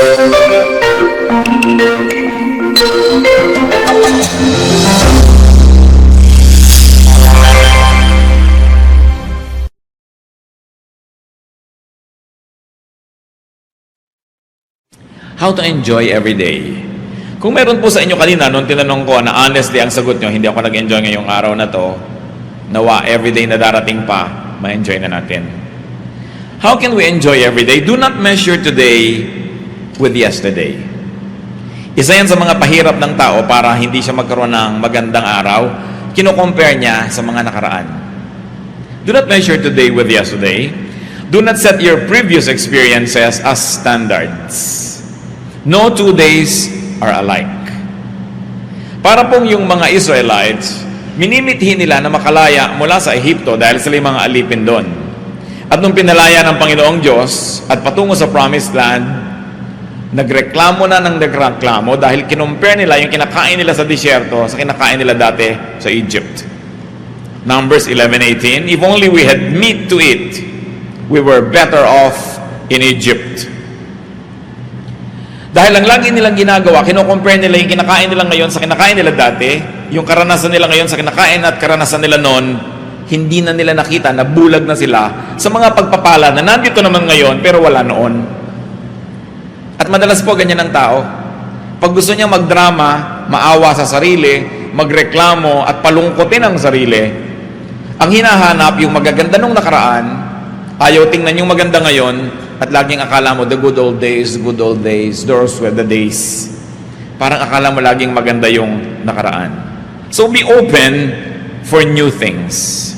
How to enjoy every day. Kung meron po sa inyo kanina, nung tinanong ko na honestly ang sagot nyo, hindi ako nag-enjoy ngayong araw na to, nawa everyday na darating pa, ma-enjoy na natin. How can we enjoy every day? Do not measure today with yesterday. Isa yan sa mga pahirap ng tao para hindi siya magkaroon ng magandang araw, kino-compare niya sa mga nakaraan. Do not measure today with yesterday. Do not set your previous experiences as standards. No 2 days are alike. Para pong yung mga Israelites, minimithi nila na makalaya mula sa Ehipto dahil sila yung mga alipin doon. At nung pinalaya ng Panginoong Diyos at patungo sa Promised Land, nagreklamo na ng nagreklamo dahil kinumpare nila yung kinakain nila sa disyerto sa kinakain nila dati sa Egypt. Numbers 11:18, if only we had meat to eat, we were better off in Egypt. Dahil ang lagi nilang ginagawa, kino-compare nila yung kinakain nila ngayon sa kinakain nila dati, yung karanasan nila ngayon sa kinakain at karanasan nila noon, hindi na nila nakita na bulag na sila sa mga pagpapala na nandito naman ngayon pero wala noon. At madalas po ganyan ang tao. Pag gusto niya magdrama, maawa sa sarili, magreklamo at palungkotin ang sarili, ang hinahanap yung magaganda nung nakaraan, ayaw tingnan yung maganda ngayon, at laging akala mo, the good old days, those were the days. Parang akala mo laging maganda yung nakaraan. So be open for new things.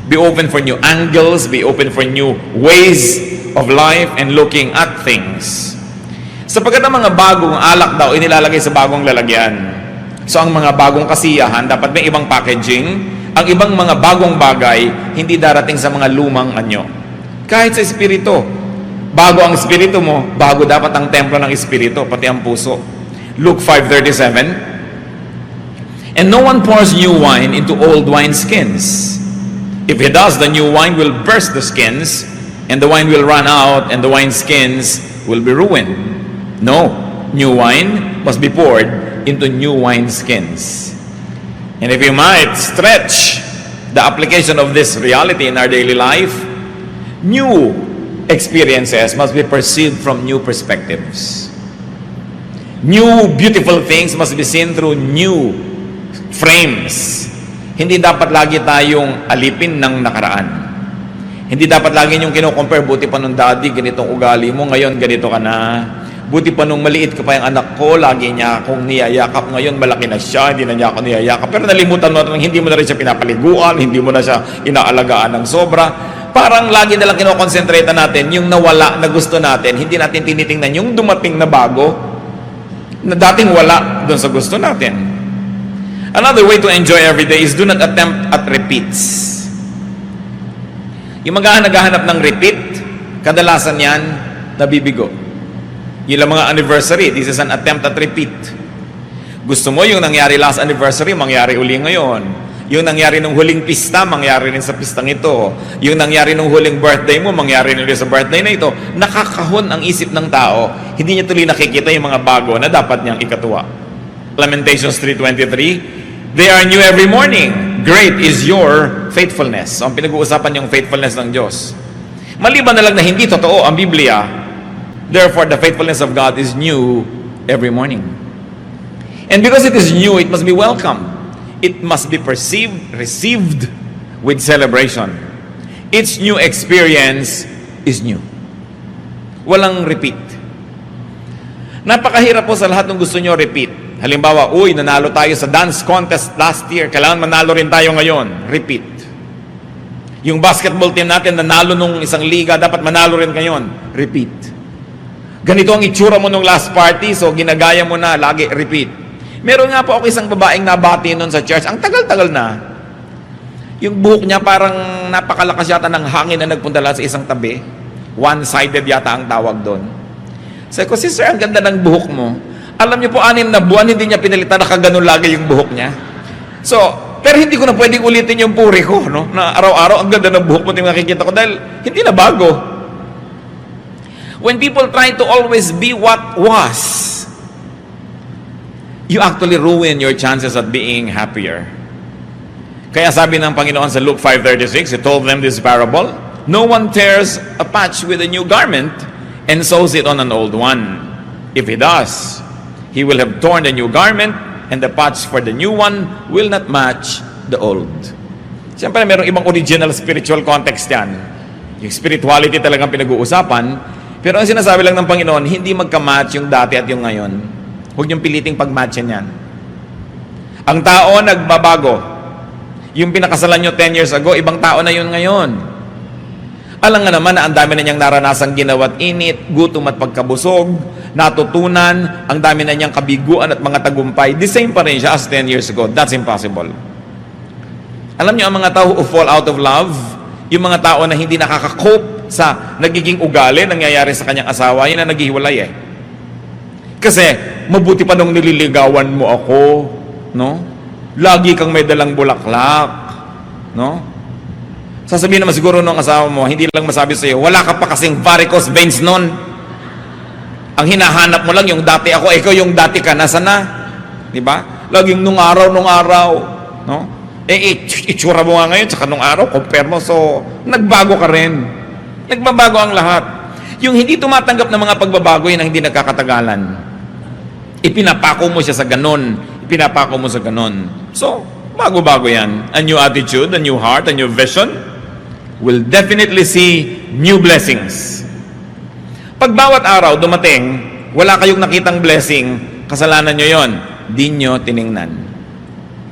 Be open for new angles, be open for new ways of life and looking at things. Sapagkat ang mga bagong alak daw, inilalagay sa bagong lalagyan. So ang mga bagong kasiyahan, dapat may ibang packaging. Ang ibang mga bagong bagay, hindi darating sa mga lumang anyo. Kahit sa espiritu, bago ang espiritu mo, bago dapat ang templo ng espiritu, pati ang puso. Luke 5:37. And no one pours new wine into old wineskins. If he does, the new wine will burst the skins, and the wine will run out, and the wineskins will be ruined. No, new wine must be poured into new wineskins. And if you might stretch the application of this reality in our daily life, new experiences must be perceived from new perspectives. New beautiful things must be seen through new frames. Hindi dapat lagi tayong alipin ng nakaraan. Hindi dapat lagi yung kino-compare, buti pa nung daddy, ganitong ugali mo, ngayon ganito ka na. Buti pa nung maliit ka pa yung anak ko, lagi niya akong niyayakap, ngayon malaki na siya, hindi na niya ako niyayakap. Pero nalimutan mo, hindi mo na rin siya pinapaliguan, hindi mo na siya inaalagaan ng sobra. Parang lagi na lang kinokonsentrate natin yung nawala na gusto natin, hindi natin tinitingnan yung dumating na bago na dating wala doon sa gusto natin. Another way to enjoy every day is do not attempt at repeats. Yung naghahanap ng repeat, kadalasan yan nabibigo. Yung mga anniversary, this is an attempt at repeat. Gusto mo yung nangyari last anniversary, mangyari uli ngayon. Yung nangyari nung huling pista, mangyari rin sa pistang ito. Yung nangyari nung huling birthday mo, mangyari rin sa birthday na ito. Nakakahon ang isip ng tao. Hindi niya tuloy nakikita yung mga bago na dapat niyang ikatuwa. Lamentations 3:23, they are new every morning. Great is your faithfulness. So, ang pinag-uusapan yung faithfulness ng Diyos. Maliban na lang na hindi totoo ang Biblia, therefore the faithfulness of God is new every morning. And because it is new, it must be welcomed. It must be received with celebration. Each new experience is new. Walang repeat. Napakahirap po sa lahat ng gusto nyo repeat. Halimbawa, nanalo tayo sa dance contest last year, kailangan manalo rin tayo ngayon. Repeat. Yung basketball team natin, nanalo nung isang liga, dapat manalo rin ngayon. Repeat. Ganito ang itsura mo nung last party, so ginagaya mo na, lagi repeat. Meron nga po ako isang babaeng nabati noon sa church. Ang tagal-tagal na. Yung buhok niya parang napakalakas yata ng hangin na nagpunta lang sa isang tabi. One-sided yata ang tawag doon. Sabi ko, sister, ang ganda ng buhok mo. Alam niyo po, 6 na buwan, hindi niya pinalitan, nakaganon lagi yung buhok niya. So, pero hindi ko na pwedeng ulitin yung puri ko, no? Na araw-araw, ang ganda ng buhok mo, nakikita ko, dahil hindi na bago. When people try to always be what was, you actually ruin your chances at being happier. Kaya sabi ng Panginoon sa Luke 5:36, He told them this parable, no one tears a patch with a new garment and sews it on an old one. If he does, he will have torn the new garment, and the patch for the new one will not match the old. Siyempre, mayroong ibang original spiritual context yan. Yung spirituality talagang pinag-uusapan, pero ang sinasabi lang ng Panginoon, hindi magka-match yung dati at yung ngayon. Huwag niyong piliting pag-matchin yan. Ang tao nagbabago. Yung pinakasalan nyo 10 years ago, ibang tao na yun ngayon. Alam nga naman na ang dami na niyang naranasang ginawa't init, gutom at pagkabusog, natutunan, ang dami na niyang kabiguan at mga tagumpay. The same pa rin siya as 10 years ago. That's impossible. Alam niyo, ang mga tao who fall out of love, yung mga tao na hindi nakaka-cope sa nagiging ugali, nangyayari sa kanyang asawa, yun na naghihiwalay eh. Kasi, mabuti pa nung nililigawan mo ako, no? Lagi kang may dalang bulaklak, no? Sasabihin naman siguro nung asawa mo, hindi lang masabi sa'yo, wala ka pa kasing varicose veins nun. Ang hinahanap mo lang yung dati ako, ikaw yung dati ka, nasa na? Diba? Laging nung araw, no? Itsura mo nga ngayon, tsaka nung araw, compare mo, so, nagbago ka rin. Nagbabago ang lahat. Yung hindi tumatanggap ng mga pagbabago, yun ang hindi nagkakatagalan. Ipinapako mo siya sa ganon. Ipinapako mo sa ganon. So, bago-bago yan. A new attitude, a new heart, a new vision will definitely see new blessings. Pag bawat araw dumating, wala kayong nakitang blessing, kasalanan nyo yon. Di nyo tiningnan.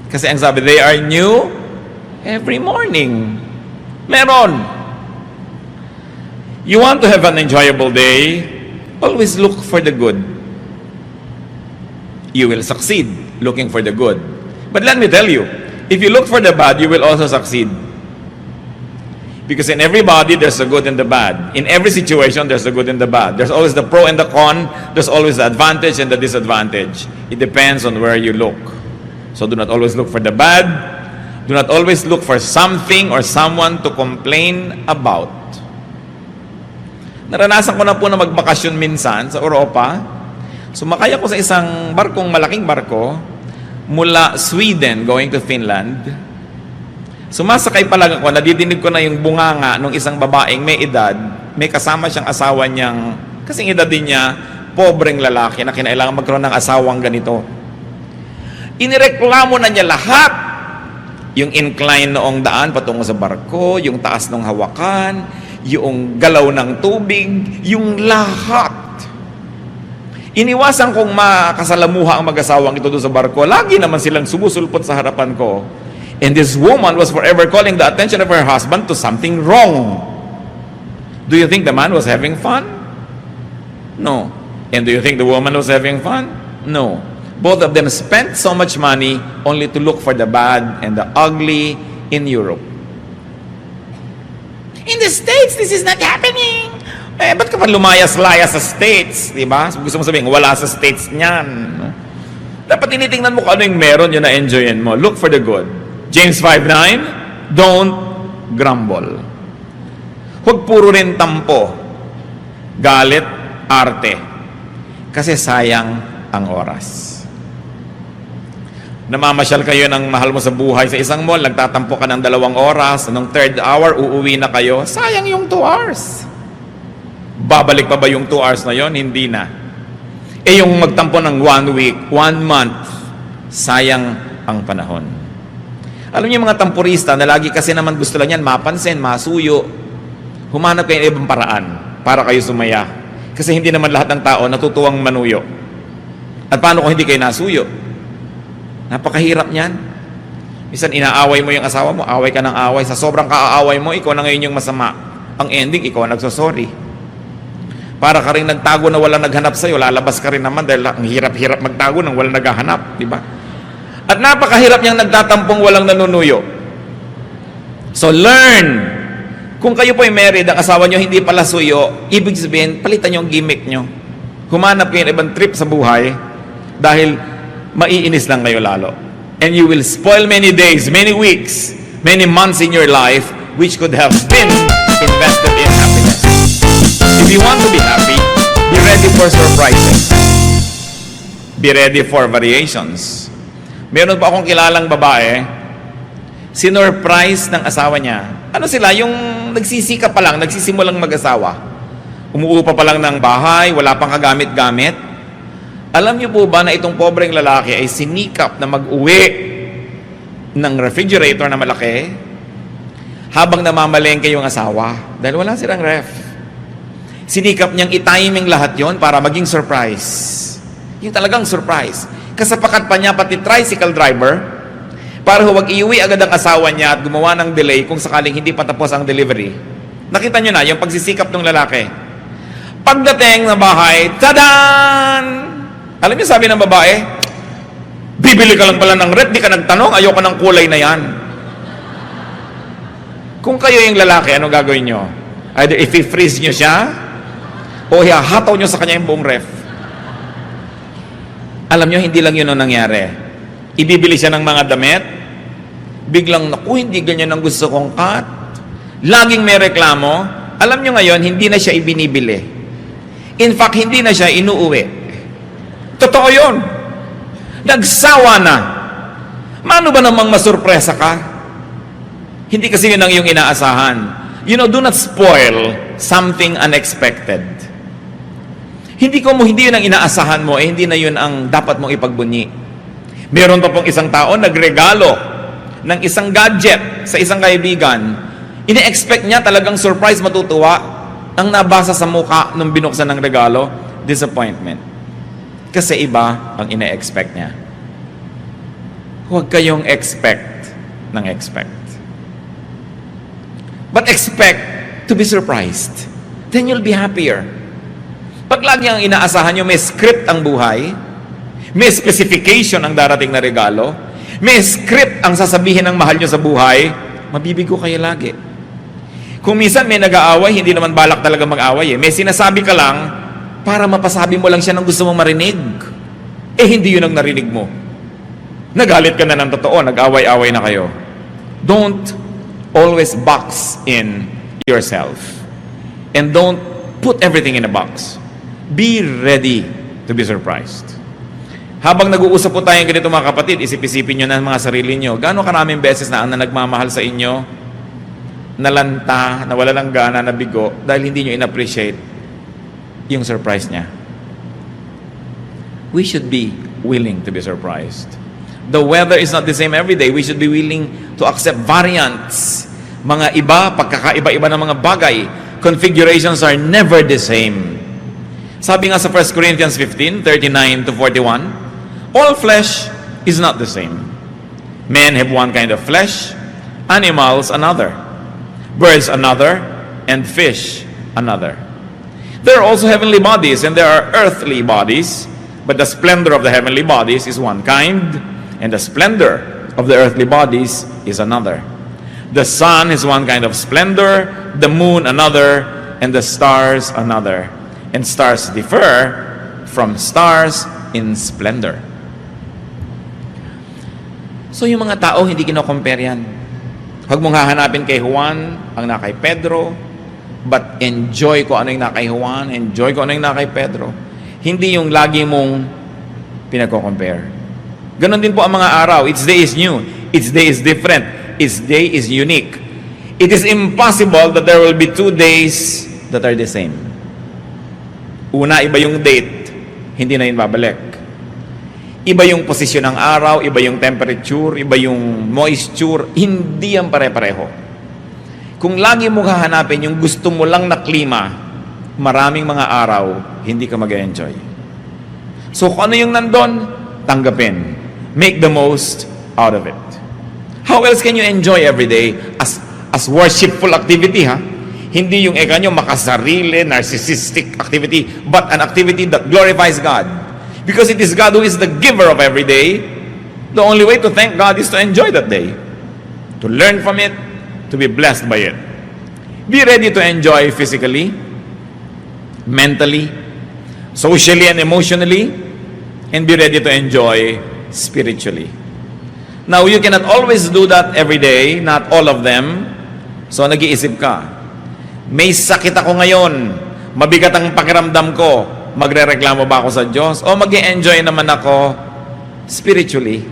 Kasi ang sabi, they are new every morning. Meron. You want to have an enjoyable day, always look for the good. You will succeed looking for the good. But let me tell you, if you look for the bad, you will also succeed. Because in everybody, there's the good and the bad. In every situation, there's the good and the bad. There's always the pro and the con. There's always the advantage and the disadvantage. It depends on where you look. So do not always look for the bad. Do not always look for something or someone to complain about. Naranasan ko na po na magbakasyon minsan sa Europa. Sumakay ako sa isang malaking barko, mula Sweden going to Finland. Sumasakay pa lang ako, nadidinig ko na yung bunganga ng isang babaeng may edad, may kasama siyang asawa niyang, kasing edad din niya, pobreng lalaki na kinailangan magkaroon ng asawang ganito. Inireklamo na niya lahat. Yung incline noong daan patungo sa barko, yung taas ng hawakan, yung galaw ng tubig, yung lahat. Iniwasan kong makasalamuha ang mag-asawang ito doon sa barko. Lagi naman silang sumusulpot sa harapan ko. And this woman was forever calling the attention of her husband to something wrong. Do you think the man was having fun? No. And do you think the woman was having fun? No. Both of them spent so much money only to look for the bad and the ugly in Europe. In the States, this is not happening. Ba't ka pa lumayas-layas sa States? Diba? Gusto mo sabihin, wala sa States niyan. No? Dapat tinitingnan mo kung ano yung meron yun na enjoyin mo. Look for the good. James 5:9, don't grumble. Huwag puro rin tampo, galit, arte. Kasi sayang ang oras. Namamasyal kayo ng mahal mo sa buhay sa isang mall, nagtatampo ka ng 2 oras, nung 3rd hour, uuwi na kayo, sayang yung 2 hours. Babalik pa ba yung 2 hours na yon? Hindi na. Yung magtampo ng 1 week, 1 month, sayang ang panahon. Alam niyo mga tampurista na lagi kasi naman gusto lang yan, mapansin, masuyo, humanap kayo ng ibang paraan para kayo sumaya. Kasi hindi naman lahat ng tao natutuwang manuyo. At paano kung hindi kayo nasuyo? Napakahirap niyan. Minsan inaaway mo yung asawa mo, away ka ng away. Sa sobrang kaaaway mo, ikaw na ngayon yung masama. Ang ending, ikaw ang nagsosorry. Para ka rin nagtago na walang naghanap sa'yo, lalabas ka rin naman dahil ang hirap-hirap magtago nang walang naghahanap. Diba? At napakahirap niyang nagtatampong walang nanunuyo. So learn. Kung kayo po ay married, ang asawa niyo hindi pala suyo, ibig sabihin, palitan niyo ang gimmick niyo. Humanap kayo ng ibang trip sa buhay dahil maiinis lang kayo lalo. And you will spoil many days, many weeks, many months in your life which could have been invested in happiness. If you want to be happy, ready for surprises. Be ready for variations. Meron pa akong kilalang babae, sinurprise ng asawa niya. Ano sila? Yung nagsisika pa lang, nagsisimulang mag-asawa. Umuupa pa lang ng bahay, wala pang kagamit-gamit. Alam niyo po ba na itong pobreng lalaki ay sinikap na mag-uwi ng refrigerator na malaki habang namamalengke yung asawa dahil wala silang ref. Sinikap niyang i-timing lahat yon para maging surprise. Yung talagang surprise. Kasapakat pa niya pati tricycle driver para huwag iuwi agad ang asawa niya at gumawa ng delay kung sakaling hindi pa tapos ang delivery. Nakita niyo na yung pagsisikap ng lalaki. Pagdating ng bahay, tadan! Alam niyo sabi ng babae, bibili ka lang pala ng ref, di ka nagtanong, ayoko ng kulay na yan. Kung kayo yung lalaki, ano gagawin niyo? Either if i-freeze niyo siya o ihahataw niyo sa kanya yung buong ref. Alam nyo, hindi lang yun ang nangyari. Ibibili siya ng mga damit, biglang, naku, hindi ganyan ang gusto kong cut. Laging may reklamo. Alam nyo ngayon, hindi na siya ibinibili. In fact, hindi na siya inuuwi. Totoo yun. Nagsawa na. Mano ba namang masurpresa ka? Hindi kasi yun ang iyong inaasahan. You know, do not spoil something unexpected. Hindi yun ang inaasahan mo, hindi na yun ang dapat mong ipagbunyi. Meron pa pong isang tao nagregalo ng isang gadget sa isang kaibigan. Ine-expect niya talagang surprise, matutuwa. Ang nabasa sa mukha nung binuksan ng regalo, disappointment. Kasi iba ang ine-expect niya. Huwag kayong expect ng expect. But expect to be surprised. Then you'll be happier. Pag lagi ang inaasahan nyo, may script ang buhay, may specification ang darating na regalo, may script ang sasabihin ng mahal nyo sa buhay, mabibigo kayo lagi. Kung minsan may nag-aaway, hindi naman balak talaga mag-aaway. May sinasabi ka lang para mapasabi mo lang siya ng gusto mong marinig. Hindi yun ang narinig mo. Nagalit ka na ng totoo, nag-away-away na kayo. Don't always box in yourself. And don't put everything in a box. Be ready to be surprised. Habang nag-uusap po tayong ganito mga kapatid, isip-isipin nyo na mga sarili nyo, gaano karaming beses na ang nagmamahal sa inyo, nalanta, nawala ng gana, nabigo, dahil hindi nyo in-appreciate yung surprise niya. We should be willing to be surprised. The weather is not the same every day. We should be willing to accept variants. Mga iba, pagkakaiba-iba ng mga bagay, configurations are never the same. Sabi nga sa 1 Corinthians 15, 39 to 41, all flesh is not the same. Men have one kind of flesh, animals another, birds another, and fish another. There are also heavenly bodies, and there are earthly bodies, but the splendor of the heavenly bodies is one kind, and the splendor of the earthly bodies is another. The sun is one kind of splendor, the moon another, and the stars another. And stars differ from stars in splendor. So yung mga tao, hindi kino-compare yan. Huwag mong hahanapin kay Juan, ang na kay Pedro, but enjoy ko ano yung na kay Juan, enjoy ko ano yung na kay Pedro. Hindi yung lagi mong pinagko-compare. Ganon din po ang mga araw. Each day is new. Each day is different. Each day is unique. It is impossible that there will be 2 days that are the same. Una, iba yung date, hindi na yun babalik. Iba yung posisyon ng araw, iba yung temperature, iba yung moisture, hindi yan pare-pareho. Kung lagi mo hahanapin yung gusto mo lang na klima, maraming mga araw, hindi ka mag-enjoy. So kung ano yung nandun, tanggapin. Make the most out of it. How else can you enjoy every day as worshipful activity, ha? Hindi yung nyo makasarili, narcissistic activity, but an activity that glorifies God. Because it is God who is the giver of every day. The only way to thank God is to enjoy that day. To learn from it, to be blessed by it. Be ready to enjoy physically, mentally, socially and emotionally, and be ready to enjoy spiritually. Now, you cannot always do that every day, not all of them. So, nag-iisip ka, may sakit ako ngayon, mabigat ang pakiramdam ko, magrereklamo ba ako sa Diyos? O mag-e-enjoy naman ako spiritually?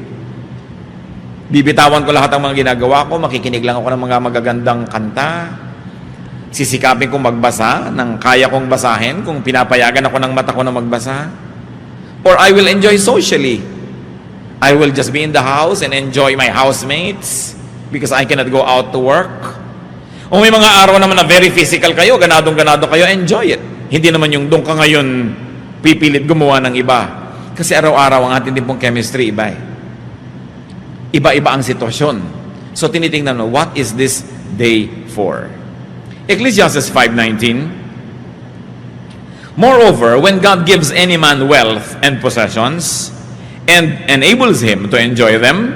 Bibitawan ko lahat ng mga ginagawa ko, makikinig lang ako ng mga magagandang kanta, sisikapin kong magbasa ng kaya kong basahin kung pinapayagan ako ng mata ko na magbasa. Or I will enjoy socially. I will just be in the house and enjoy my housemates because I cannot go out to work. O may mga araw naman na very physical kayo, ganadong-ganado kayo, enjoy it. Hindi naman yung doon ka ngayon pipilit gumawa ng iba. Kasi araw-araw ang ating din pong chemistry iba eh. Iba-iba ang sitwasyon. So tinitingnan mo, what is this day for? Ecclesiastes 5:19. Moreover, when God gives any man wealth and possessions, and enables him to enjoy them,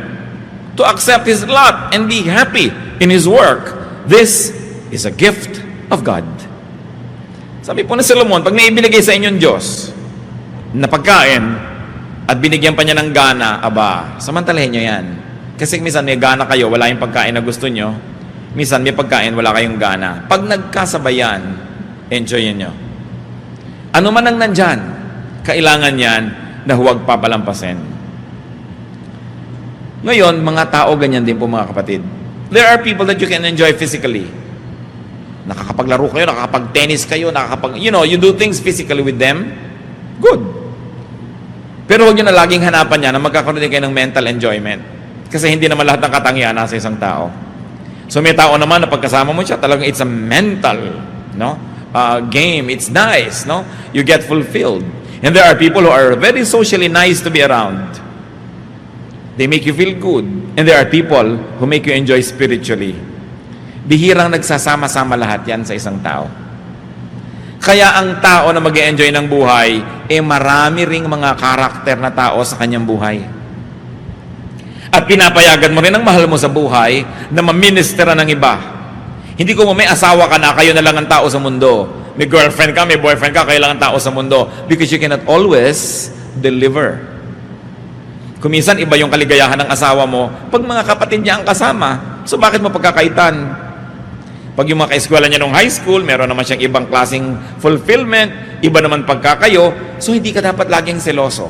to accept his lot and be happy in his work, this is a gift of God. Sabi po ni Solomon, pag naibigay sa inyong Diyos na pagkain at binigyan pa niya ng gana, aba, samantalahin nyo yan. Kasi minsan may gana kayo, wala yung pagkain na gusto nyo. Minsan may pagkain, wala kayong gana. Pag nagkasabayan, enjoyin nyo. Ano man ang nandyan, kailangan yan na huwag papalampasin. Ngayon, mga tao ganyan din po mga kapatid. There are people that you can enjoy physically. Nakakapaglaro kayo, nakakapag-tennis kayo, you do things physically with them. Good. Pero huwag nyo na laging hanapan niya na magkakaroon din kayo ng mental enjoyment. Kasi hindi naman lahat ng katangian nasa isang tao. So may tao naman na pagkasama mo siya, talagang it's a mental game. It's nice. You get fulfilled. And there are people who are very socially nice to be around. They make you feel good. And there are people who make you enjoy spiritually. Bihirang nagsasama-sama lahat yan sa isang tao. Kaya ang tao na mag-enjoy ng buhay, marami ring mga karakter na tao sa kanyang buhay. At pinapayagan mo rin ang mahal mo sa buhay na maministera ng iba. Hindi ko may asawa ka na, kayo na lang ang tao sa mundo. May girlfriend ka, may boyfriend ka, kayo lang ang tao sa mundo. Because you cannot always deliver. Kung minsan iba yung kaligayahan ng asawa mo, pag mga kapatid niya ang kasama, so bakit mo pagkakaitan? Pag yung mga kaeskwela niya nung high school, meron naman siyang ibang klaseng fulfillment, iba naman pagkakayo, so hindi ka dapat laging seloso.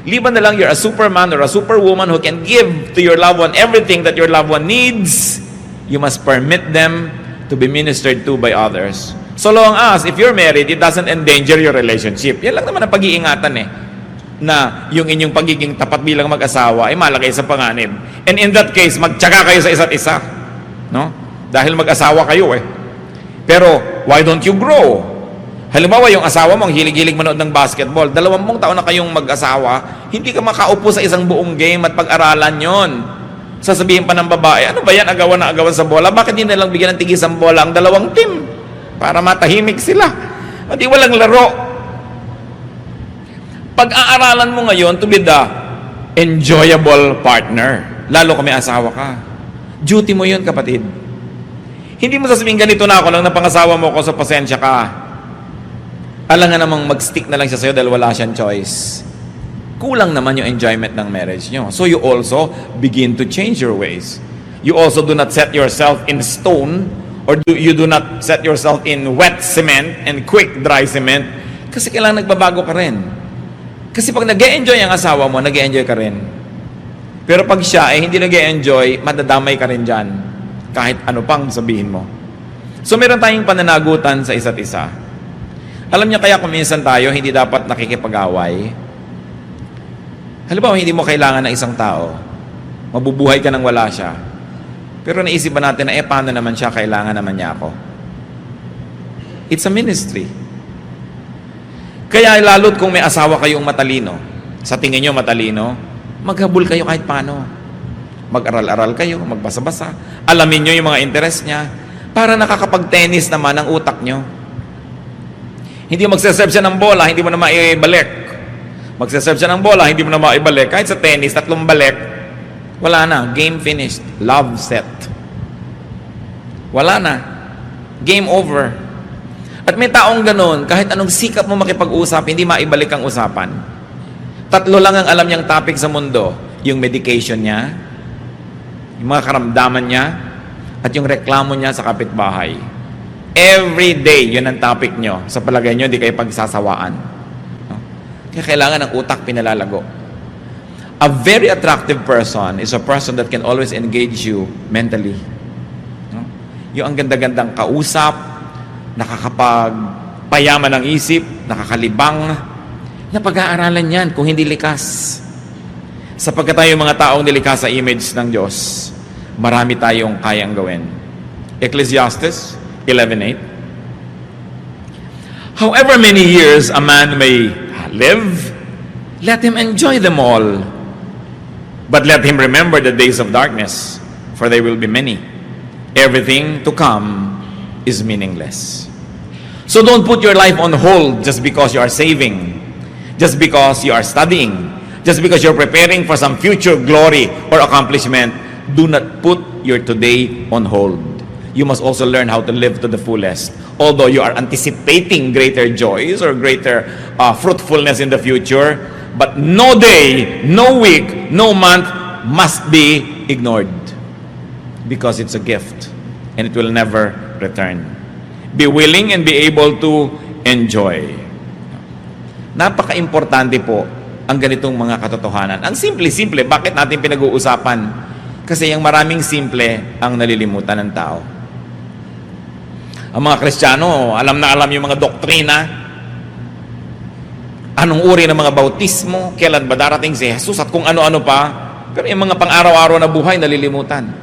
Liban na lang you're a superman or a superwoman who can give to your loved one everything that your loved one needs, you must permit them to be ministered to by others. So long as, if you're married, it doesn't endanger your relationship. Yan lang naman ang pag-iingatan na yung inyong pagiging tapat bilang mag-asawa ay malagay sa panganib. And in that case, magtyaga kayo sa isa't isa. Dahil mag-asawa kayo Pero, why don't you grow? Halimbawa, yung asawa mo, ang hilig-hilig manood ng basketball, 20 taon na kayong mag-asawa, hindi ka makaupo sa isang buong game at pag-aralan yon. Sasabihin pa ng babae, ano ba yan, agawan na agawan sa bola? Bakit hindi nalang bigyan ng tigisang bola ang dalawang team? Para matahimik sila. At di walang laro. Pag-aaralan mo ngayon to be the enjoyable partner, lalo kung may asawa ka. Duty mo yun, kapatid. Hindi mo sasabihin, ganito na ako lang, napangasawa mo ko, sa pasensya ka. Alam nga namang mag-stick na lang siya sa'yo dahil wala siyang choice. Kulang naman yung enjoyment ng marriage nyo. So you also begin to change your ways. You also do not set yourself in stone, or you do not set yourself in wet cement and quick dry cement, kasi kailangan nagbabago ka rin. Kasi pag nag-e-enjoy ang asawa mo, nag-e-enjoy ka rin. Pero pag siya hindi nag-e-enjoy, madadamay ka rin dyan. Kahit ano pang sabihin mo. So meron tayong pananagutan sa isa't isa. Alam niyo kaya kung minsan tayo hindi dapat nakikipag-away. Halimbawa, hindi mo kailangan ng isang tao. Mabubuhay ka nang wala siya. Pero naisip ba natin na paano naman siya, kailangan naman niya ako? It's a ministry. Kaya lalo't kung may asawa kayong matalino, sa tingin nyo matalino, maghabol kayo kahit paano. Mag-aral-aral kayo, magbasa-basa. Alamin nyo yung mga interest niya para nakakapag-tennis naman ang utak nyo. Hindi magsaserve siya ng bola, hindi mo na maibalik. Magsaserve siya ng bola, hindi mo na maibalik. Kahit sa tennis, 3 balik, wala na. Game finished. Love set. Wala na. Game over. At may taong ganun, kahit anong sikap mo makipag-usap, hindi maibalik ang usapan. 3 lang ang alam niyang topic sa mundo. Yung medication niya, yung mga karamdaman niya, at yung reklamo niya sa kapitbahay. Every day, yun ang topic nyo. Sa palagay nyo, hindi kayo pagsasawaan. Kaya kailangan ng utak pinalalago. A very attractive person is a person that can always engage you mentally. No? Yung ang ganda-gandang kausap, nakakapagpayaman ng isip, nakakalibang, napag-aaralan yan kung hindi likas. Sapagkat tayo mga taong nilikas sa image ng Diyos, marami tayong kayang gawin. Ecclesiastes 11:8. However many years a man may live, let him enjoy them all. But let him remember the days of darkness, for they will be many. Everything to come is meaningless. So don't put your life on hold just because you are saving, just because you are studying, just because you're preparing for some future glory or accomplishment. Do not put your today on hold. You must also learn how to live to the fullest. Although you are anticipating greater joys or greater fruitfulness in the future, but no day, no week, no month must be ignored, because it's a gift and it will never return. Be willing and be able to enjoy. Napaka-importante po ang ganitong mga katotohanan. Ang simple-simple, bakit natin pinag-uusapan? Kasi yung maraming simple ang nalilimutan ng tao. Ang mga Kristiyano, alam na alam yung mga doktrina. Anong uri ng mga bautismo? Kailan ba darating si Jesus? At kung ano-ano pa. Pero yung mga pang-araw-araw na buhay, nalilimutan.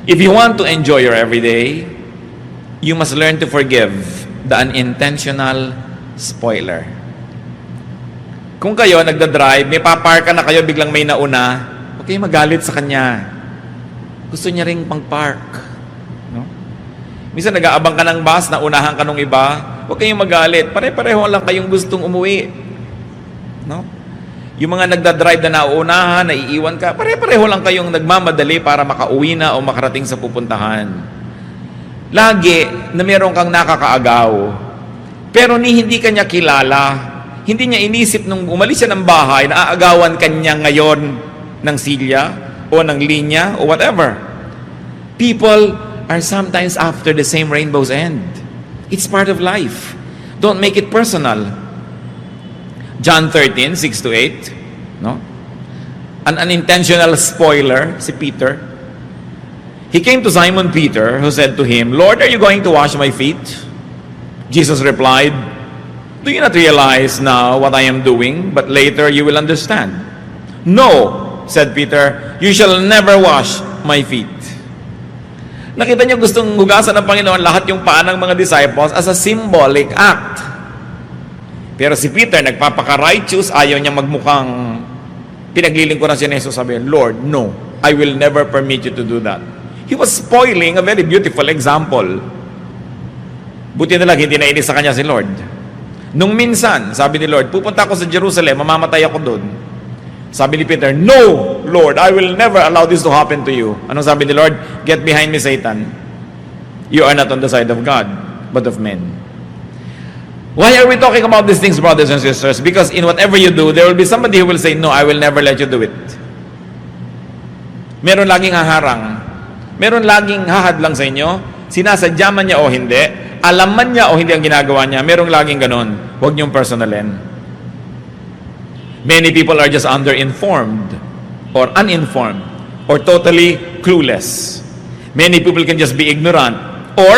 If you want to enjoy your everyday, you must learn to forgive the unintentional spoiler. Kung kayo nagda-drive, may paparka na kayo, biglang may nauna, huwag kayong magalit sa kanya. Gusto niya ring pang-park. No? Minsan nag-aabang ka ng bus, naunahan ka nung iba, huwag kayong magalit. Pare-pareho lang kayong gustong umuwi. No? Yung mga nagda-drive na nauunahan, naiiwan ka, pare-pareho lang kayong nagmamadali para makauwi na o makarating sa pupuntahan. Lagi na meron kang nakakaagaw, pero hindi ka niya kilala. Hindi niya inisip nung umalis siya ng bahay, naaagawan ka niya ngayon ng silya o ng linya o whatever. People are sometimes after the same rainbow's end. It's part of life. Don't make it personal. John 13:6-8, no? An unintentional spoiler, si Peter. He came to Simon Peter, who said to him, "Lord, are you going to wash my feet?" Jesus replied, "Do you not realize now what I am doing, but later you will understand?" "No," said Peter, "you shall never wash my feet." Nakita niyo gustong hugasan ng Panginoon lahat yung paa ng mga disciples as a symbolic act. Pero si Peter, nagpapaka-righteous, ayaw niya magmukhang pinaglilingkuran si Jesus, sabi, "Lord, no, I will never permit you to do that." He was spoiling a very beautiful example. Buti na lang, hindi nainis sa kanya si Lord. Nung minsan, sabi ni Lord, pupunta ako sa Jerusalem, mamamatay ako doon. Sabi ni Peter, "No, Lord, I will never allow this to happen to you." Anong sabi ni Lord? "Get behind me, Satan. You are not on the side of God, but of men." Why are we talking about these things, brothers and sisters? Because in whatever you do, there will be somebody who will say, "No, I will never let you do it." Meron laging haharang. Meron laging hahadlang sa inyo. Sinasadya man niya o hindi. Alam man niya o hindi ang ginagawa niya. Merong laging ganon. Huwag niyong personalin. Many people are just underinformed or uninformed or totally clueless. Many people can just be ignorant, or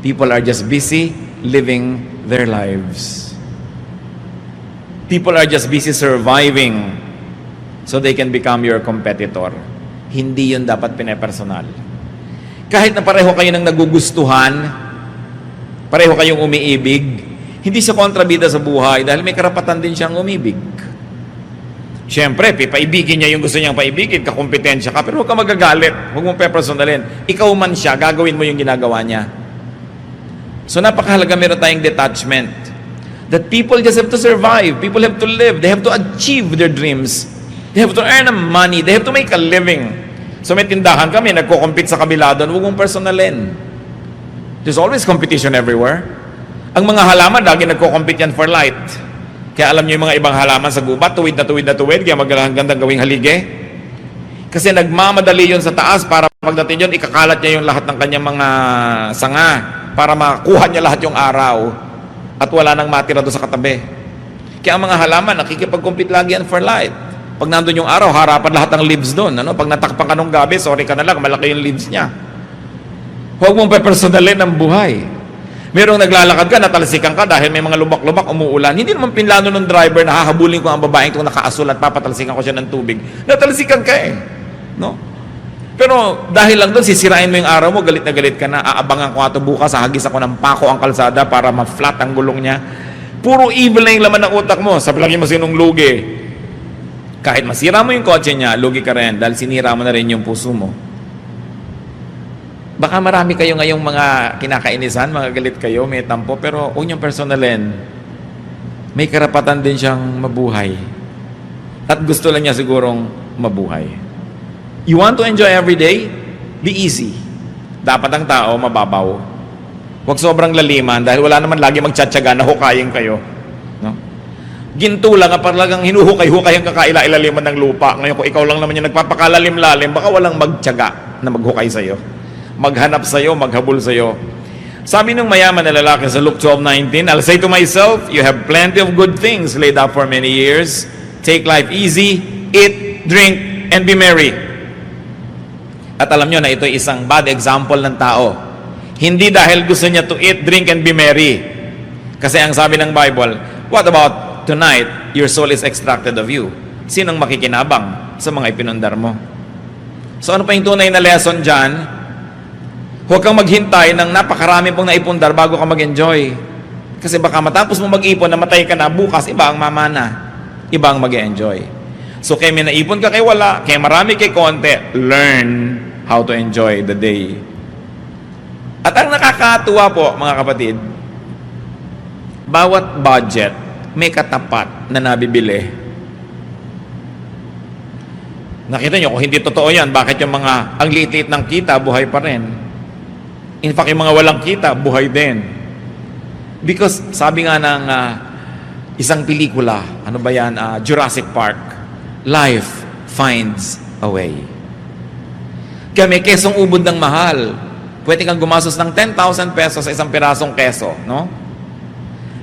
people are just busy living their lives. People are just busy surviving so they can become your competitor. Hindi yun dapat pinepersonal. Kahit na pareho kayo ng nagugustuhan, pareho kayong umiibig, hindi siya kontrabida sa buhay dahil may karapatan din siyang umibig. Siyempre, paibigin niya yung gusto niyang paibigin, kakompetensya ka, pero huwag ka magagalit, huwag mong pepersonalin. Ikaw man siya, gagawin mo yung ginagawa niya. So napakahalaga meron tayong detachment. That people just have to survive, people have to live, they have to achieve their dreams, they have to earn money, they have to make a living. So may tindahan kami, nagko-compete sa kabila doon, huwag mong personalin. There's always competition everywhere. Ang mga halaman, lagi nagko-compete yan for light. Kaya alam niyo yung mga ibang halaman sa gubat, tuwid na tuwid na tuwid, kaya magandang gawing halige. Kasi nagmamadali yun sa taas para pagdating yun, ikakalat niya yung lahat ng kanyang mga sanga para makuha niya lahat yung araw. at wala nang matira doon sa katabi. Kaya ang mga halaman, nakikipag-compete lagi yan for light. Pag nandun yung araw, harapan lahat ng leaves doon. Ano? Pag natakpan ka nung gabi, sorry ka na lang, malaki yung leaves niya. Huwag mong pepersonalin ang buhay. Merong naglalakad ka, natalsikan ka dahil may mga lubak-lubak, umuulan. Hindi naman pinlano ng driver na hahabulin ko ang babaeng itong nakaasul at papatalsikan ko siya ng tubig. Natalsikan ka eh. No? Pero dahil lang doon, sisirain mo yung araw mo, galit na galit ka na, aabangan ko ato bukas, hahagis ako ng pako ang kalsada para ma-flat ang gulong niya. Puro evil na yung laman ng utak mo. Sabi lagi mo sinong lugi. Kahit masira mo yung kotse niya, lugi ka rin dahil sinira mo na rin yung puso mo. Baka marami kayo ngayong mga kinakainisan, mga galit kayo, may tampo, pero huwag niyong personalin. May karapatan din siyang mabuhay. At gusto lang niya sigurong mabuhay. You want to enjoy every day? Be easy. Dapat ang tao mababaw. Huwag sobrang laliman dahil wala naman lagi magtsatsaga na hukayin kayo. No? Ginto lang, parang hinuhukay-hukay ang kakaila-ilaliman ng lupa. Ngayon kung ikaw lang naman yung nagpapakalalim-lalim, baka walang magtsaga na maghukay sa'yo. Maghanap sa'yo, maghabol sa'yo. Sabi ng mayaman na lalaki sa Luke 12:19, I'll say to myself, you have plenty of good things laid up for many years. Take life easy, eat, drink, and be merry. At alam nyo na ito ay isang bad example ng tao. Hindi dahil gusto niya to eat, drink, and be merry. Kasi ang sabi ng Bible, what about tonight, your soul is extracted of you? Sinong makikinabang sa mga ipinundar mo? So ano pa yung tunay na lesson dyan? Huwag kang maghintay ng napakarami pong naipundar bago ka mag-enjoy. Kasi baka matapos mo mag-ipon, namatay ka na, bukas, iba ang mamana. Iba ang mag-enjoy. So kaya may naipon ka kay wala, kaya marami kay konti, learn how to enjoy the day. At ang nakakatuwa po, mga kapatid, bawat budget may katapat na nabibili. Nakita nyo, kung hindi totoo yan, bakit yung mga ang liit-liit ng kita, buhay pa rin? In fact, yung mga walang kita, buhay din. Because sabi nga ng isang pelikula, ano ba yan, Jurassic Park, life finds a way. Kaya may kesong ubod ng mahal. Pwede kang gumastos ng 10,000 pesos sa isang pirasong keso, no?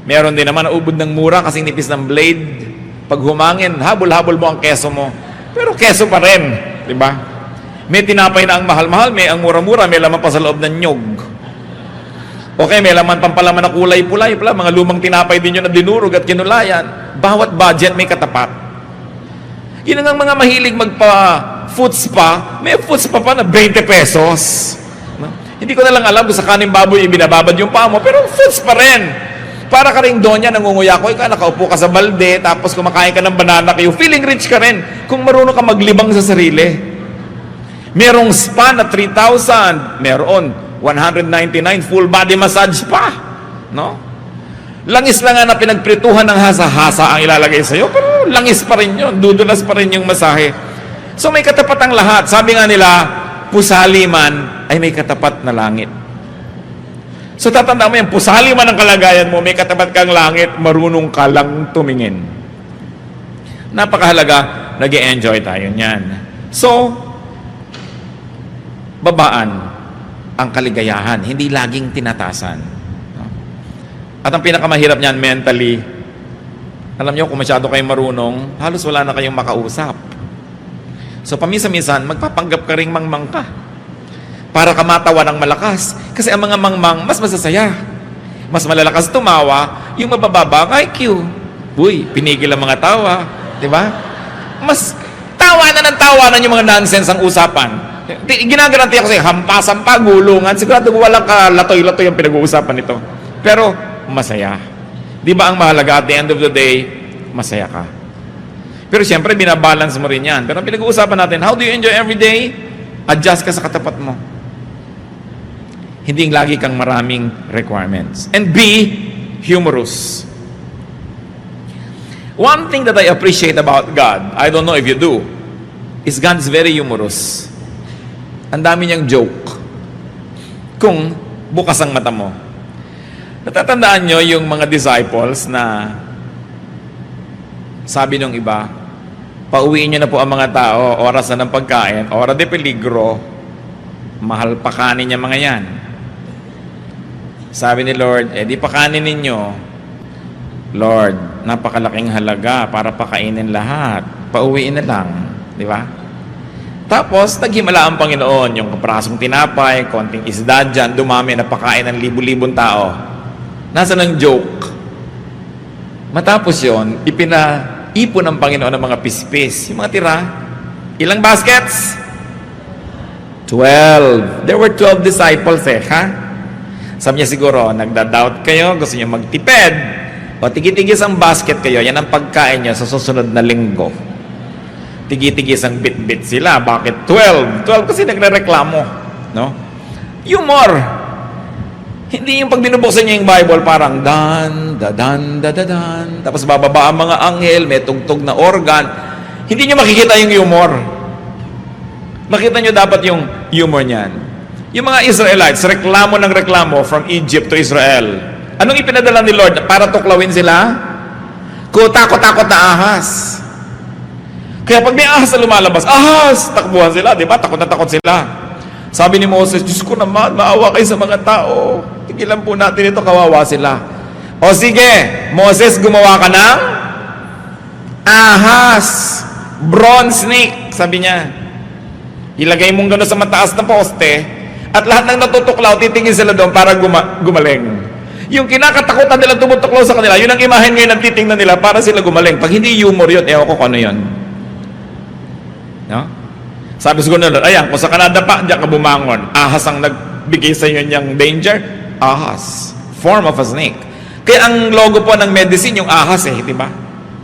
Meron din naman na ubod ng mura kasi nipis ng blade. Pag humangin, habol-habol mo ang keso mo. Pero keso pa rin, di ba? May tinapay na ang mahal-mahal, may ang mura-mura, may laman pa sa loob ng nyog. Okay, may laman pampalaman na kulay-pulay pala, mga lumang tinapay din yun na dinurog at kinulayan. Bawat budget may katapat. Yun ang mga mahilig magpa-food spa, may food spa pa na 20 pesos. No? Hindi ko na lang alam kung sa kaning baboy ibinababad yung paa mo, pero food spa rin. Para ka rin doon yan, nangunguya ko, ikaw nakaupo ka sa balde, tapos kumakain ka ng banana kayo, feeling rich ka rin kung marunong ka maglibang sa sarili. Merong spa na 3,000, meron 199 full body massage pa, no? Langis lang nga na pinagprituhan ng hasa-hasa ang ilalagay sa'yo, pero langis pa rin yun, dudulas pa rin yung masahe. So may katapat ang lahat. Sabi nga nila, pusali man ay may katapat na langit. So tatanda mo yan, pusali man ang kalagayan mo, may katapat kang langit, marunong ka lang tumingin. Napakahalaga, nag-e-enjoy tayo niyan. So, babaan ang kaligayahan, hindi laging tinatasan. At ang pinakamahirap niyan mentally, alam niyo kung masyado kayong marunong, halos wala na kayong makausap. So paminsan-minsan, magpapanggap ka ring mangmang ka para ka matawa ng malakas. Kasi ang mga mangmang, mas masasaya. Mas malalakas tumawa, yung mabababa ang IQ. Uy, pinigil ang mga tawa. Diba? Mas tawanan ng tawanan yung mga nonsense ang usapan. Ginagaranti ako sa'yo, hampasan pa, gulungan. Sigurado walang kalatoy-latoy ang pinag-uusapan nito. Pero, masaya. Di ba ang mahalaga at the end of the day, masaya ka. Pero siyempre, binabalance mo rin yan. Pero ang pinag-uusapan natin, how do you enjoy every day? Adjust ka sa katapat mo. Hindi lagi kang maraming requirements. And be humorous. One thing that I appreciate about God, I don't know if you do, is God is very humorous. Ang dami niyang joke kung bukas ang mata mo. Natatandaan nyo yung mga disciples na sabi nung iba, pauwiin nyo na po ang mga tao, oras na ng pagkain, ora de peligro, mahal pa kanin niya mga yan. Sabi ni Lord, di pa kanin ninyo, Lord, napakalaking halaga para pakainin lahat. Pauwiin na lang. Di ba? Tapos, naghimala ang Panginoon. Yung kaprasong tinapay, konting isda dyan, dumami, napakain ng libu-libong tao. Nasa ng joke? Matapos yon, ipinaipon ng Panginoon ng mga pispis. Yung mga tira, ilang baskets? 12. There were 12 disciples ha? Sabi niya siguro, nagda-doubt kayo, gusto niyo magtipid. O tigi-tigis ang basket kayo, yan ang pagkain niyo sa susunod na linggo. Tigi-tigis ang bit-bit sila. Bakit 12? 12 kasi nagre-reklamo. No? Humor. Hindi yung pag binubuksan niya yung Bible, parang dan, dadan, dadadan. Tapos bababa ang mga anghel, may tugtog na organ. Hindi niyo makikita yung humor. Makita niyo dapat yung humor niyan. Yung mga Israelites, reklamo ng reklamo from Egypt to Israel. Anong ipinadala ni Lord? Para tuklawin sila? Kutakot-takot na ahas. Kaya pag may ahas na lumalabas, ahas! Takbuhan sila, di ba? Takot na takot sila. Sabi ni Moses, Diyos ko naman, maawa kayo sa mga tao. Tigilan po natin ito, kawawa sila. O sige, Moses, gumawa ka ng ahas, bronze snake, sabi niya. Ilagay mong gano'n sa mataas na poste, at lahat ng natutuklaw, titingin sila doon para gumaling. Yung kinakatakutan nila tumutuklaw sa kanila, yun ang imahen ngayon ang titingnan nila para sila gumaling. Pag hindi humor yun, ewan ko kung ano yun. No? Sabi siguro na, ayan, kung sa Canada pa, diyan ka bumangon. Ahas ang nagbigay sa inyo niyang danger. Ahas. Form of a snake. Kaya ang logo po ng medicine, yung ahas di ba?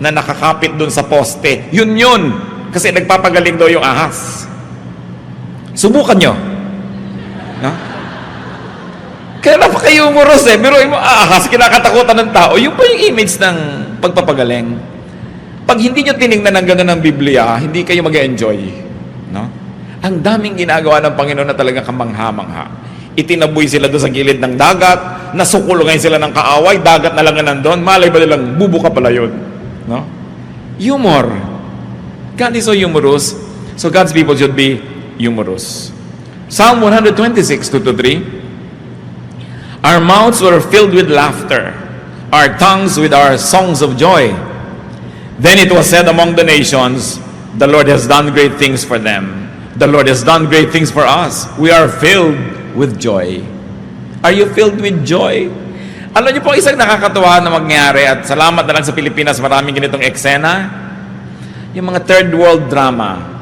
Na nakakapit dun sa poste. Yun. Kasi nagpapagaling daw yung ahas. Subukan nyo. No? Kaya napaka-humorous Pero yung ahas, kinakatakutan ng tao. Yun pa yung image ng pagpapagaling. Pag hindi nyo tinignan ng gano'n ng Biblia, hindi kayo mag-enjoy. No? Ang daming ginagawa ng Panginoon na talagang kamangha-mangha. Itinaboy sila doon sa gilid ng dagat, nasukulungan sila ng kaaway, dagat na lang nandun, malay ba nilang bubuka pala yun? No? Humor. God is so humorous, so God's people should be humorous. Psalm 126, 2-3. Our mouths were filled with laughter, our tongues with our songs of joy. Then it was said among the nations, the Lord has done great things for them. The Lord has done great things for us. We are filled with joy. Are you filled with joy? Alam niyo po, isang nakakatuwa na mangyari, at salamat na lang sa Pilipinas, maraming ganitong eksena, yung mga third world drama.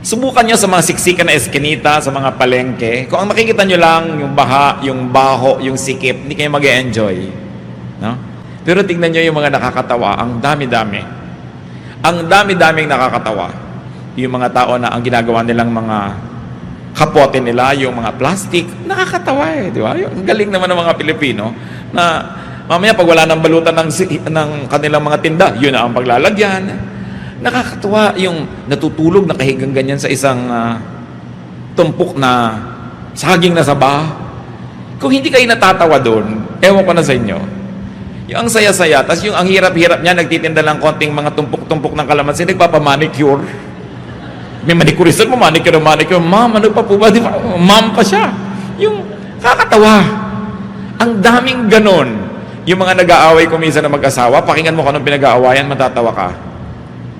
Subukan niyo sa mga siksikan na eskinita, sa mga palengke. Kung ang makikita niyo lang, yung baha, yung baho, yung sikip, hindi kayo mag-e-enjoy. No? Pero tingnan niyo yung mga nakakatawa, ang dami-dami. Ang dami-daming nakakatawa. Yung mga tao na ang ginagawa nilang mga kapote nila, yung mga plastic, nakakatawa di ba? Ang galing naman ng mga Pilipino na mamaya pag wala nang balutan ng kanilang mga tinda, yun na ang paglalagyan. Nakakatawa yung natutulog, nakahigang ganyan sa isang tumpok na saging na saba. Kung hindi kayo natatawa doon, ewan ko na sa inyo. Yung ang saya-saya, tas yung ang hirap-hirap niya, nagtitinda lang konting mga tumpok-tumpok ng kalamansi, nagpapamanicure. May manicurist mo, manicure. Ma'am, ano pa po ba? Di ba? Ma'am pa siya. Yung kakatawa. Ang daming ganon. Yung mga nag-aaway ko minsan na mag-asawa, pakinggan mo kung anong pinag-aawayan, matatawa ka.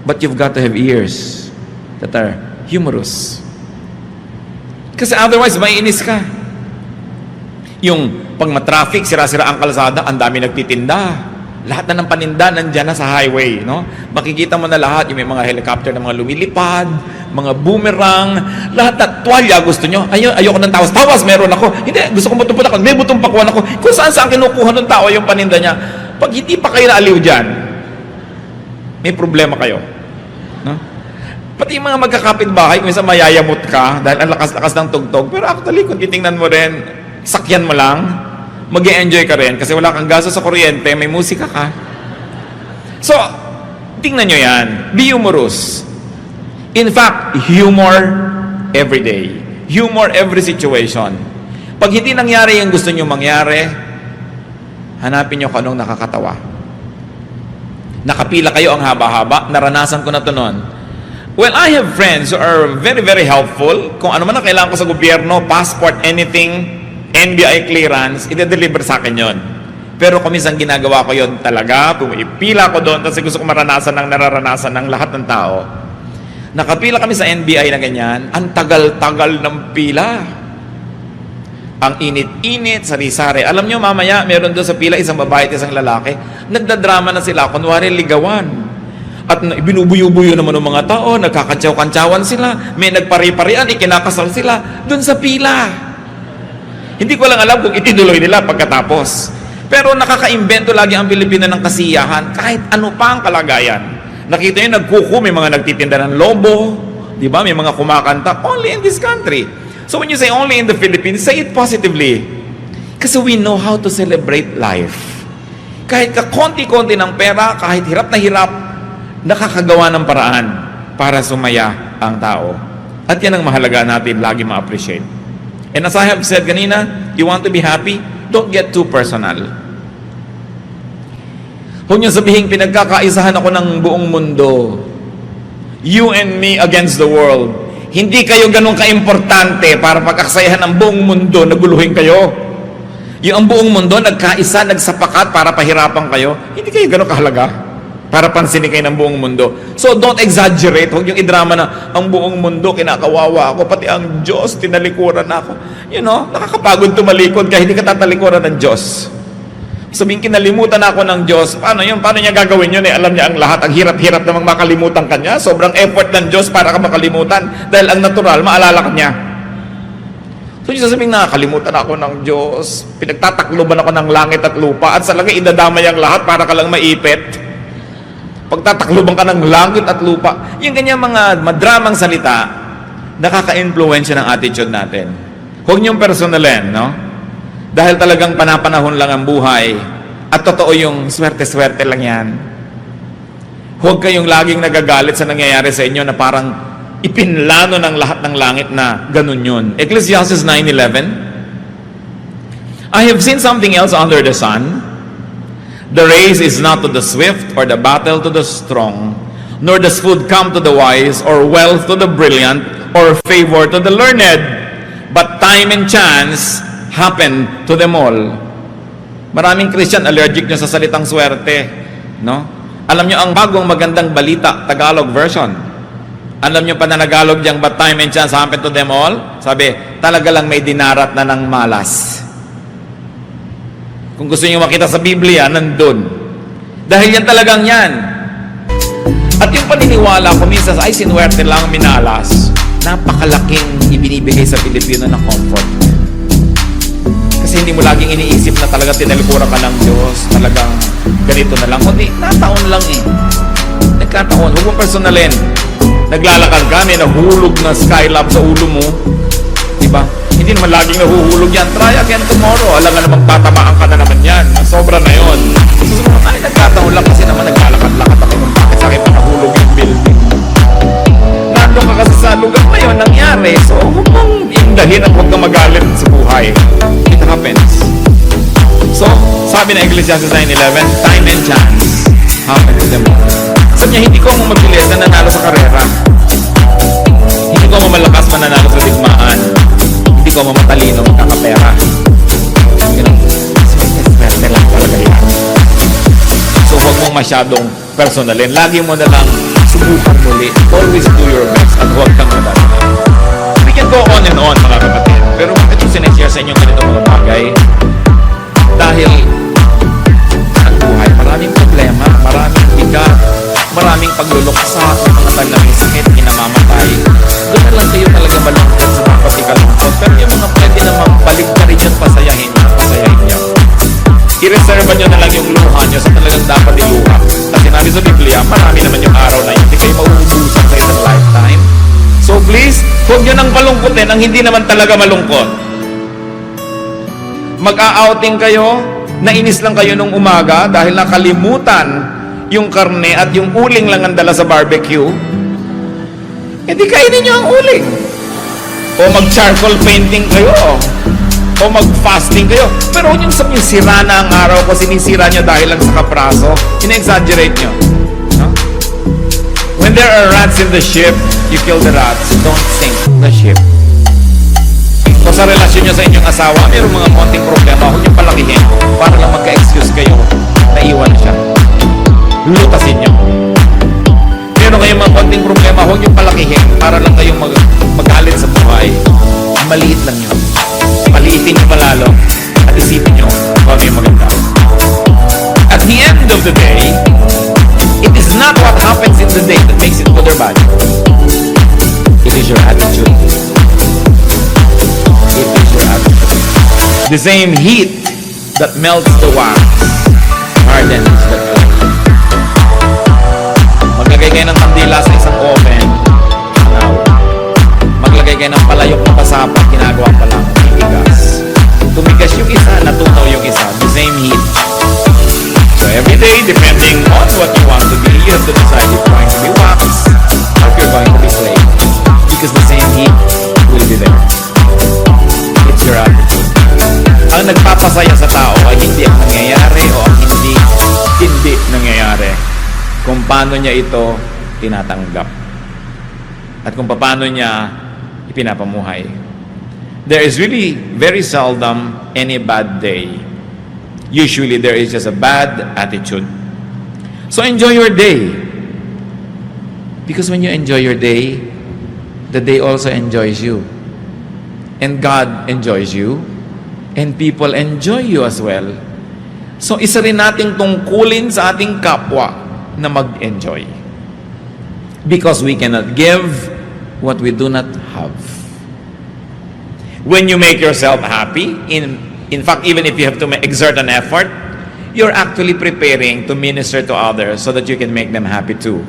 But you've got to have ears that are humorous. Kasi otherwise, maiinis ka. Yung pag matraffic, sira-sira ang kalsada, ang dami nagtitinda. Lahat na ng paninda nandyan na sa highway, no? Makikita mo na lahat, yung may mga helicopter na mga lumilipad, mga boomerang, lahat na tuwalya gusto nyo. Ayoko ng tawas. Tawas, meron ako. Hindi, gusto ko butong ako. May butong pakuan ako. Kung saan kinukuha ng tao yung paninda niya. Pag hindi pa kayo naaliw dyan, may problema kayo. No? Pati yung mga magkakapit bahay, kung minsan mayayamot ka dahil ang lakas-lakas ng tugtog. Pero actually, kung titingnan mo rin, sakyan mo lang, mag-e-enjoy ka rin kasi wala kang gasto sa kuryente, may musika ka. So, tingnan nyo yan. Be humorous. In fact, humor every day. Humor every situation. Pag hindi nangyari yung gusto nyo mangyari, hanapin nyo kung anong nakakatawa. Nakapila kayo ang haba-haba, naranasan ko na to noon. Well, I have friends who are very, very helpful. Kung ano man ang kailangan ko sa gobyerno, passport, anything, NBI clearance, i-deliver sa akin yon. Pero kung minsan ginagawa ko yon talaga, pumipila ko doon kasi gusto ko maranasan ng nararanasan ng lahat ng tao. Nakapila kami sa NBI na ganyan, ang tagal-tagal ng pila. Ang init-init, sari-sari. Alam nyo, mamaya, meron doon sa pila isang babae at isang lalaki. Nagdadrama na sila, kunwari ligawan. At binubuyo-buyo naman ng mga tao, nagkakantsaw-kantsawan sila, may nagpari-parian, ikinakasal sila doon sa pila. Hindi ko lang alam kung itinuloy nila pagkatapos. Pero nakaka-invento lagi ang Pilipino ng kasiyahan, kahit ano pa ang kalagayan. Nakita nyo, nagkuku, may mga nagtitinda ng lobo, di ba? May mga kumakanta, only in this country. So when you say only in the Philippines, say it positively. Kasi we know how to celebrate life. Kahit konti-konti ng pera, kahit hirap na hirap, nakakagawa ng paraan para sumaya ang tao. At yan ang mahalaga natin, lagi ma-appreciate. And as I have said kanina, you want to be happy? Don't get too personal. Huwag niyo sabihin, pinagkakaisahan ako ng buong mundo. You and me against the world. Hindi kayo ganun kaimportante para pagkakasayahan ng buong mundo, naguluhin kayo. Yung ang buong mundo, nagkaisa, nagsapakat para pahirapan kayo, hindi kayo ganun kahalaga para pansinin kayo ng buong mundo. So don't exaggerate. Huwag yung idrama na ang buong mundo, kinakawawa ako, pati ang Diyos, tinalikuran ako. You know, nakakapagod tumalikod kahit hindi ka tatalikuran ng Diyos. Sabihin, kinalimutan ako ng Diyos. Paano yun? Paano niya gagawin yun? Alam niya ang lahat. Ang hirap-hirap namang makalimutan ka niya. Sobrang effort ng Diyos para ka makalimutan. Dahil ang natural, maalala ka niya. So, yung sasabihin, nakakalimutan ako ng Diyos. Pinagtatakloban ako ng langit at lupa. At sa lagay, idadamay ang lahat para ka lang maipit. Pagtatakloban ka ng langit at lupa. Yung ganyan mga madramang salita, nakaka-influensya ng attitude natin. Huwag niyong personalin, no? Dahil talagang panapanahon lang ang buhay at totoo yung swerte-swerte lang yan. Huwag kayong laging nagagalit sa nangyayari sa inyo na parang ipinlano ng lahat ng langit na ganun yun. Ecclesiastes 9:11, I have seen something else under the sun. The race is not to the swift or the battle to the strong, nor does food come to the wise or wealth to the brilliant or favor to the learned, but time and chance happen to them all. Maraming Christian allergic nyo sa salitang swerte, no? Alam nyo ang bagong magandang balita, Tagalog version. Alam nyo pananagalog diyang, but time and chance happen to them all? Sabi, talaga lang may dinarat na ng malas. Kung gusto nyo makita sa Biblia, nandun. Dahil yan talagang yan. At yung paniniwala ko minsan, ay sinuwerte lang, minalas. Napakalaking ibinibigay sa Pilipino na comfort. Kasi hindi mo laging iniisip na talaga tinalikuran ka ng Diyos, talagang ganito na lang. Kundi, nataon lang eh. Nagkataon, huwag mong personalin. Naglalakad ka, may nahulog na skylab sa ulo mo. Diba? Hindi naman laging nahuhulog yan. Try again tomorrow. Alam nga namang tatamaan ka na naman yan. Sobra na yun. Susunod, ay, nagkataon lang kasi naman naglalakad-lakad ako kung bakit sa akin pa nahulog yung building. Nandun ka kasi sa lugar na yun, nangyari. So, huwag mong indahin at huwag kang magalit sa buhay. It happens. So, sabi na Ecclesiastes 9:11, time and chance happen to them all. Sabi niya, hindi ko mabilis na nanalo sa karera. Hindi ko mamalakas mananalo sa digmaan. Hindi ko mamatalino magkakapera. Swerte lang talaga yan. So, huwag mong masyadong personalin. Lagi mo na lang subukan muli. Always do your best at huwag kang madali. We can go on and on, mga kapatid. Pero bakit yung sinashare sa inyo ganito mga bagay? Dahil ang buhay, maraming problema, maraming bigat, maraming pagluluksa, mga talaming sakit, hinamamatay. Doon na lang kayo talaga malungkot sa mga patikalungkot. Pero yung mga pwede namang balik ka rin yun, pasayahin niya. I-reserve nyo na lang yung luha nyo sa talagang dapat iluha. At sinabi sa Biblia, marami naman yung araw na yun. Hindi kayo mauubusan sa isang lifetime. So please, huwag nyo nang palungkotin ang hindi naman talaga malungkot. Mag-a-outing kayo, nainis lang kayo nung umaga dahil nakalimutan yung karne at yung uling lang ang dala sa barbecue. Hindi kainin nyo ang uling. O mag-charcoal painting kayo. O mag-fasting kayo. Pero huwag yung sabihin, sira na ang araw ko, sinisira nyo dahil lang sa kapraso. Ina-exaggerate nyo. No? When there are rats in the ship, you kill the rats. Don't sink the ship. Kung sa relasyon nyo sa inyong asawa, mayroong mga konting problema, huwag nyo palakihin para lang magka-excuse today, it is not what happens in the day that makes it good or bad. It is your attitude. It is your attitude. The same heat that melts the wax hardens the clay. Maglagay kayo ng kandila sa isang oven, now, maglagay kayo ng palayok na pasapat, ginagawa pa lang, titigas. Tumigas yung isa, natunaw yung isa. The same heat. So every day, depending on what you want to be, you have to decide if you're going to be wax or if you're going to be clay. Because the same heat will be there. It's your attitude. Ang nagpapasaya sa tao ay hindi ang nangyayari o ang hindi nangyayari. Kung paano niya ito tinatanggap. At kung paano niya ipinapamuhay. There is really very seldom any bad day. Usually there is just a bad attitude. So enjoy your day. Because when you enjoy your day, the day also enjoys you. And God enjoys you. And people enjoy you as well. So isa rin nating tungkulin sa ating kapwa na mag-enjoy. Because we cannot give what we do not have. When you make yourself happy, in fact, even if you have to exert an effort, you're actually preparing to minister to others so that you can make them happy too.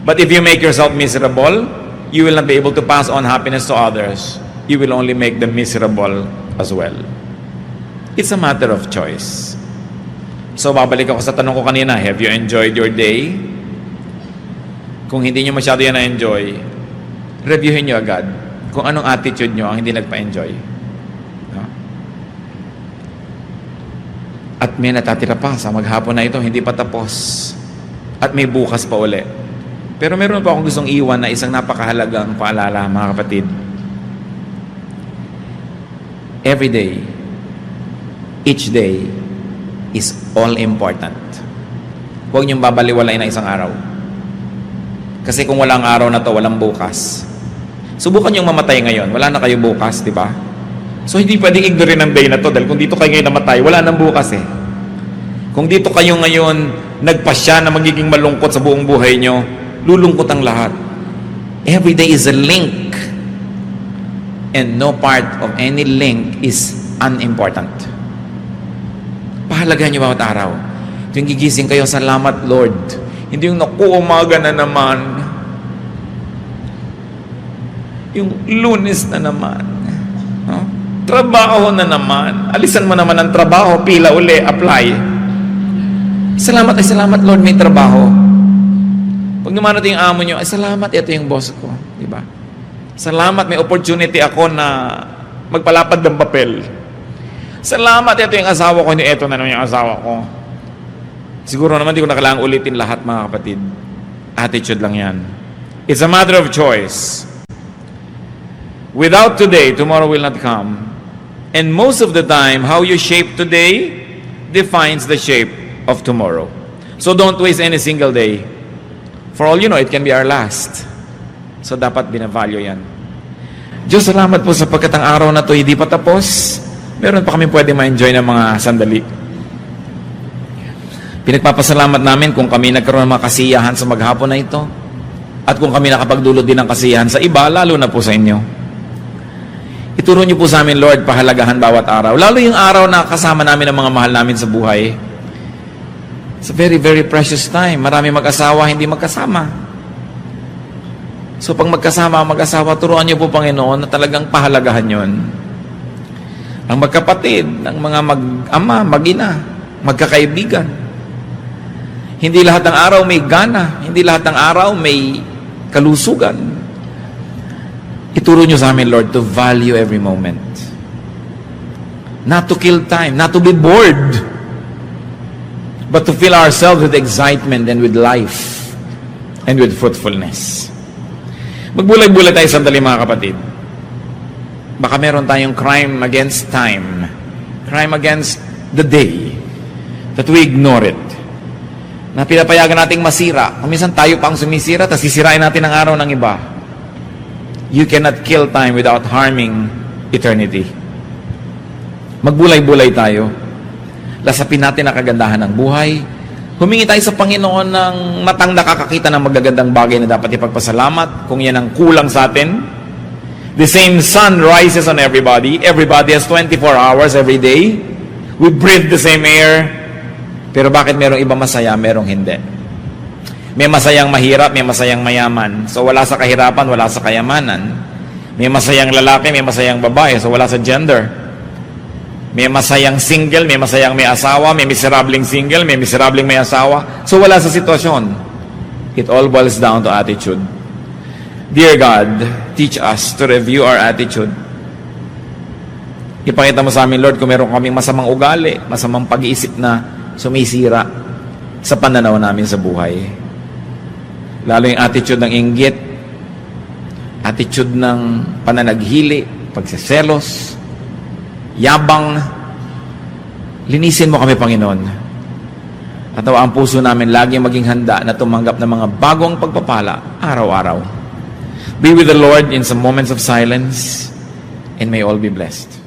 But if you make yourself miserable, you will not be able to pass on happiness to others. You will only make them miserable as well. It's a matter of choice. So, babalik ako sa tanong ko kanina, have you enjoyed your day? Kung hindi nyo masyado yan na-enjoy, reviewin nyo agad kung anong attitude nyo ang hindi nagpa-enjoy. No? At may natatira pa sa maghapon na ito, hindi pa tapos. At may bukas pa uli. Pero meron pa akong gustong iwan na isang napakahalagang paalala, mga kapatid. Every day, each day, is all important. Huwag niyong babaliwalain ng isang araw. Kasi kung walang araw na to, walang bukas. Subukan niyong mamatay ngayon. Wala na kayo bukas, di ba? So, hindi pwedeng ignorin ang day na to dahil kung dito kayo ngayon namatay, wala nang bukas eh. Kung dito kayo ngayon nagpasya na magiging malungkot sa buong buhay nyo, lulungkot ang lahat. Every day is a link. And no part of any link is unimportant. Pahalagahan niyo bawat araw. Yung gigising kayo, salamat Lord. Hindi yung naku, umaga na naman. Yung Lunes na naman. No? Trabaho na naman. Alisan mo naman ang trabaho, pila uli, apply. Salamat Lord, may trabaho. Pag naman natin yung amo nyo, ay salamat, ito yung boss ko. Diba? Salamat, may opportunity ako na magpalapad ng papel. Salamat, ito yung asawa ko, ito na naman yung asawa ko. Siguro naman di ko na kailangang ulitin lahat, mga kapatid. Attitude lang yan. It's a matter of choice. Without today, tomorrow will not come. And most of the time, how you shape today defines the shape of tomorrow. So don't waste any single day. For all you know, it can be our last. So dapat binavalue yan. Diyos, salamat po sapagkat ang araw na to hindi pa tapos. Meron pa kami pwede ma-enjoy ng mga sandali. Pinagpapasalamat namin kung kami nagkaroon ng mga kasiyahan sa maghapon na ito. At kung kami nakapagdulot din ng kasiyahan sa iba, lalo na po sa inyo. Ituro niyo po sa amin, Lord, pahalagahan bawat araw. Lalo yung araw na kasama namin ang mga mahal namin sa buhay. It's a very, very precious time. Marami mag-asawa, hindi magkasama. So pag magkasama ang mag-asawa, turuan niyo po, Panginoon, na talagang pahalagahan yon. Ang magkapatid, ang mga mag-ama, mag-ina, magkakaibigan. Hindi lahat ng araw may gana. Hindi lahat ng araw may kalusugan. Ituro niyo sa amin, Lord, to value every moment. Not to kill time, not to be bored, but to fill ourselves with excitement and with life and with fruitfulness. Magbulay-bulay tayo sandali, mga kapatid. Baka meron tayong crime against time, crime against the day, that we ignore it. Na pinapayagan nating masira. Kung minsan tayo pa ang sumisira, tapos sisirain natin ang araw ng iba. You cannot kill time without harming eternity. Magbulay-bulay tayo. Lasapin natin ang kagandahan ng buhay. Humingi tayo sa Panginoon ng matang nakakakita ng magagandang bagay na dapat ipagpasalamat kung yan ang kulang sa atin. The same sun rises on everybody. Everybody has 24 hours every day. We breathe the same air. Pero bakit merong iba masaya, merong hindi? May masayang mahirap, may masayang mayaman. So wala sa kahirapan, wala sa kayamanan. May masayang lalaki, may masayang babae. So wala sa gender. May masayang single, may masayang may asawa, may miserabling single, may miserabling may asawa. So wala sa sitwasyon. It all boils down to attitude. Dear God, teach us to review our attitude. Ipakita mo sa amin, Lord, kung meron kaming masamang ugali, masamang pag-iisip na sumisira sa pananaw namin sa buhay. Lalo yung attitude ng inggit, attitude ng pananaghili, pagseselos, yabang. Linisin mo kami, Panginoon. At nawa ang puso namin laging maging handa na tumanggap ng mga bagong pagpapala araw-araw. Be with the Lord in some moments of silence, and may all be blessed.